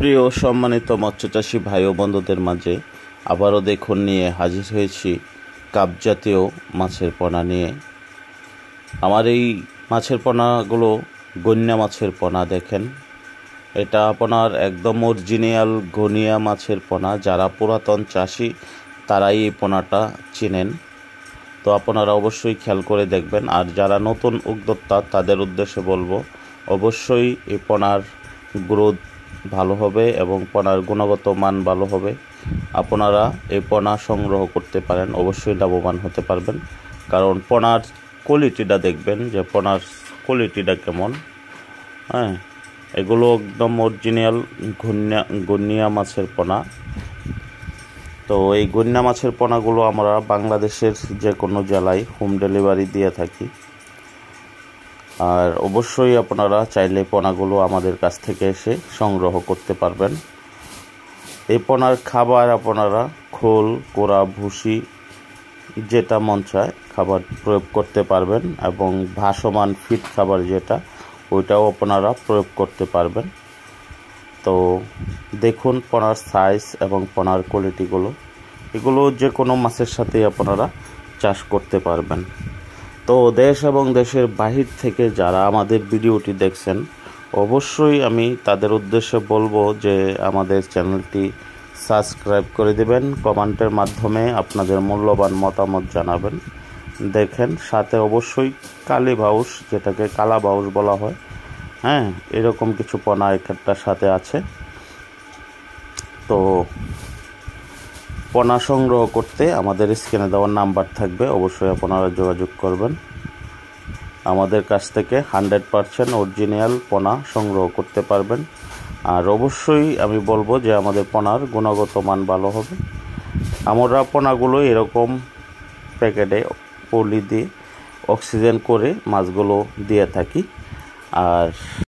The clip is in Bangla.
প্রিয় সম্মানিত মৎস্যচাষী ভাই ও বন্ধুদের মাঝে আবারও দেখুন নিয়ে হাজির হয়েছি কাপ জাতীয় মাছের পোনা নিয়ে। আমার এই মাছের পোনাগুলো গন্যা মাছের পোনা। দেখেন, এটা আপনার একদম অরিজিনাল গনিয়া মাছের পোনা। যারা পুরাতন চাষি তারাই এই পোনাটা চিনেন, তো আপনারা অবশ্যই খেয়াল করে দেখবেন। আর যারা নতুন উদ্যোক্তা তাদের উদ্দেশ্যে বলবো, অবশ্যই এই পোনার গ্রোথ ভালো হবে এবং পোনার গুণগত মান ভালো হবে। আপনারা এই পোনা সংগ্রহ করতে পারেন, অবশ্যই লাভবান হতে পারবেন। কারণ পোনার কোয়ালিটিটা দেখবেন যে পোনার কোয়ালিটিটা কেমন। হ্যাঁ, এগুলো একদম অরিজিনাল গন্যা মাছের পোনা। তো এই গন্যা মাছের পোনাগুলো আমরা বাংলাদেশের যে কোনো জেলায় হোম ডেলিভারি দিয়ে থাকি। আর অবশ্যই আপনারা চাইলে পোনাগুলো আমাদের কাছ থেকে এসে সংগ্রহ করতে পারবেন। এই পোনার খাবার আপনারা খোল, কোড়া, ভুসি যেটা মন চায় খাবার প্রয়োগ করতে পারবেন, এবং ভাসমান ফিড খাবার যেটা ওইটাও আপনারা প্রয়োগ করতে পারবেন। তো দেখুন পোনার সাইজ এবং পোনার কোয়ালিটিগুলো, এগুলো যে কোনো মাছের সাথে আপনারা চাষ করতে পারবেন। তো দেশ এবং দেশের বাহির থেকে যারা আমাদের ভিডিওটি দেখছেন, অবশ্যই আমি তাদের উদ্দেশ্যে বলবো যে আমাদের চ্যানেলটি সাবস্ক্রাইব করে দেবেন, কমেন্টের মাধ্যমে আপনাদের মূল্যবান মতামত জানাবেন। দেখেন, সাথে অবশ্যই কালী বাউস, যেটাকে কালা বাউস বলা হয়, হ্যাঁ, এরকম কিছু পোনা একটার সাথে আছে। তো পোনা সংগ্রহ করতে আমাদের স্ক্রিনে দেওয়ার নাম্বার থাকবে, অবশ্যই আপনারা যোগাযোগ করবেন। আমাদের কাছ থেকে 100% অরিজিনাল পোনা সংগ্রহ করতে পারবেন। আর অবশ্যই আমি বলবো যে আমাদের পোনার গুণগত মান ভালো হবে। আমরা পোনাগুলো এরকম প্যাকেটে পলি দিয়ে অক্সিজেন করে মাছগুলো দিয়ে থাকি। আর